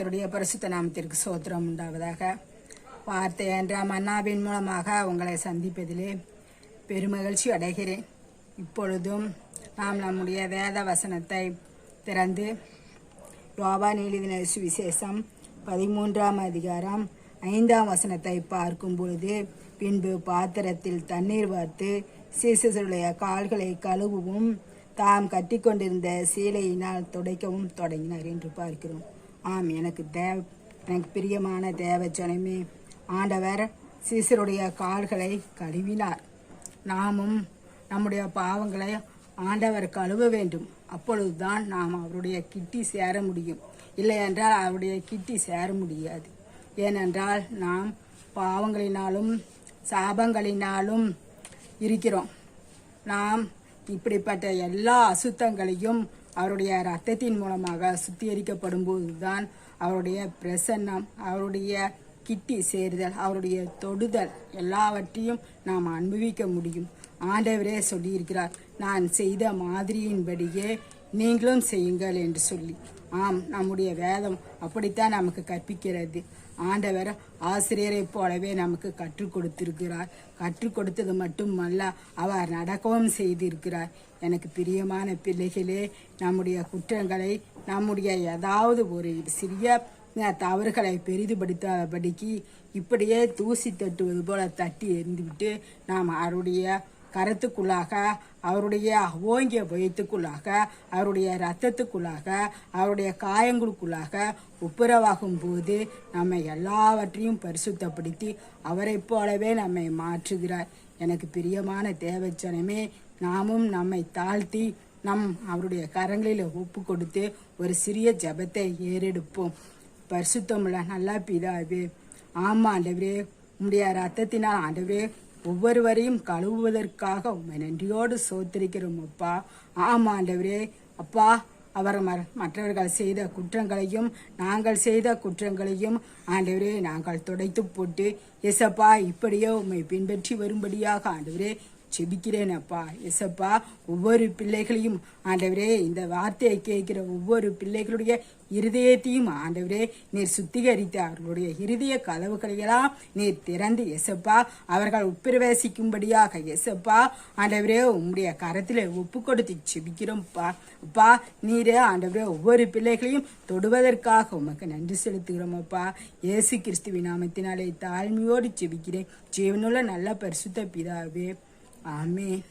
கர்த்தருடைய பரிசுத்த நாமத்திற்கு சோத்திரம் உண்டாவதாக. வார்த்தை என்ற மன்னாவின் மூலமாக உங்களை சந்திப்பதிலே பெருமகிழ்ச்சி அடைகிறேன். இப்பொழுதும் நாம் நம்முடைய வேத வசனத்தை திறந்து யோவான் எழுதின சுவிசேஷம் 13ஆம் அதிகாரம் 5ஆம் வசனத்தை பார்க்கும் பொழுது, பின்பு பாத்திரத்தில் தண்ணீர் வார்த்து சீசருடைய கால்களை கழுவவும் தாம் கட்டிக்கொண்டிருந்த சீலையினால் துடைக்கவும் தொடங்கினார் என்று பார்க்கிறோம். ஆம், எனக்கு பிரியமான தேவஜனமே, ஆண்டவர் சீசருடைய கால்களை கழுவினார். நாமும் நம்முடைய பாவங்களை ஆண்டவர் கழுவ வேண்டும். அப்பொழுதுதான் நாம் அவருடைய கிட்டி சேர முடியும். இல்லை என்றால் அவருடைய கிட்டி சேர முடியாது. ஏனென்றால் நாம் பாவங்களினாலும் சாபங்களினாலும் இருக்கிறோம். நாம் இப்படிப்பட்ட எல்லா அசுத்தங்களையும் அவருடைய இரத்தத்தின் மூலமாக சுத்திகரிக்கப்படும் போதுதான் அவருடைய பிரசன்னம், அவருடைய கிட்டி சேருதல், அவருடைய தொடுதல் எல்லாவற்றையும் நாம் அனுபவிக்க முடியும். ஆண்டவரே சொல்லியிருக்கிறார், நான் செய்த மாதிரியின்படியே நீங்களும் செய்யுங்கள் என்று சொல்லி. ஆம், நம்முடைய வேதம் அப்படித்தான் நமக்கு கற்பிக்கிறது. ஆண்டவர் ஆசிரியரை போலவே நமக்கு கற்றுக் கொடுத்திருக்கிறார். கற்றுக் கொடுத்தது மட்டுமல்ல, அவர் நடக்கவும் செய்திருக்கிறார். எனக்கு பிரியமான பிள்ளைகளே, நம்முடைய குற்றங்களை, நம்முடைய ஏதாவது ஒரு சிறிய தவறுகளை பெரிதுபடுத்தாதபடிக்கு இப்படியே தூசி தட்டுவது போல தட்டி எறிந்துவிட்டு நாம் அவருடைய கரத்துக்குள்ளாக, அவருடைய ஓங்கிய வயிற்றுக்குள்ளாக, அவருடைய இரத்தத்துக்குள்ளாக, அவருடைய காயங்களுக்குள்ளாக ஒப்புரவாகும் போது நம்மை எல்லாவற்றையும் பரிசுத்தப்படுத்தி அவரை போலவே நம்மை மாற்றுகிறார். எனக்கு பிரியமான தேவஜனமே, நாமும் நம்மை தாழ்த்தி அவருடைய கரங்களில் ஒப்பு கொடுத்து ஒரு சிறிய ஜெபத்தை ஏறெடுப்போம். பரிசுத்தமுள்ள நல்ல பிதாவே, ஆமா ஆண்டவரே, உம்முடைய ரத்தத்தினால் ஆண்டவரே ஒவ்வொருவரையும் கழுவுவதற்காக உண்மை நன்றியோடு சோத்திருக்கிறோம் அப்பா. ஆமா ஆண்டவரே, அப்பா, அவர் மற்றவர்கள் செய்த குற்றங்களையும் நாங்கள் செய்த குற்றங்களையும் ஆண்டவரே நாங்கள் துடைத்து போட்டு எசப்பா இப்படியே உண்மை பின்பற்றி வரும்படியாக ஆண்டவரே செபிக்கிறேன் அப்பா. எசப்பா, ஒவ்வொரு பிள்ளைகளையும் ஆண்டவரே, இந்த வார்த்தையை கேட்கிற ஒவ்வொரு பிள்ளைகளுடைய இருதயத்தையும் ஆண்டவரே நீர் சுத்திகரித்து அவர்களுடைய இருதய கதவுகளையெல்லாம் நீர் திறந்து எசப்பா அவர்கள் உட்பிரவேசிக்கும்படியாக எசப்பா ஆண்டவரே உம்முடைய கரத்தில் ஒப்பு கொடுத்து செபிக்கிறோம்ப்பா. அப்பா, நீரே ஆண்டவரே ஒவ்வொரு பிள்ளைகளையும் தொடுவதற்காக உமக்கு நன்றி செலுத்துகிறோம் அப்பா. இயேசு கிறிஸ்துவின் நாமத்தினாலே தாழ்மையோடு செபிக்கிறேன். ஜீவனுள்ள நல்ல பரிசுத்த பிதாவே, ஆமென்.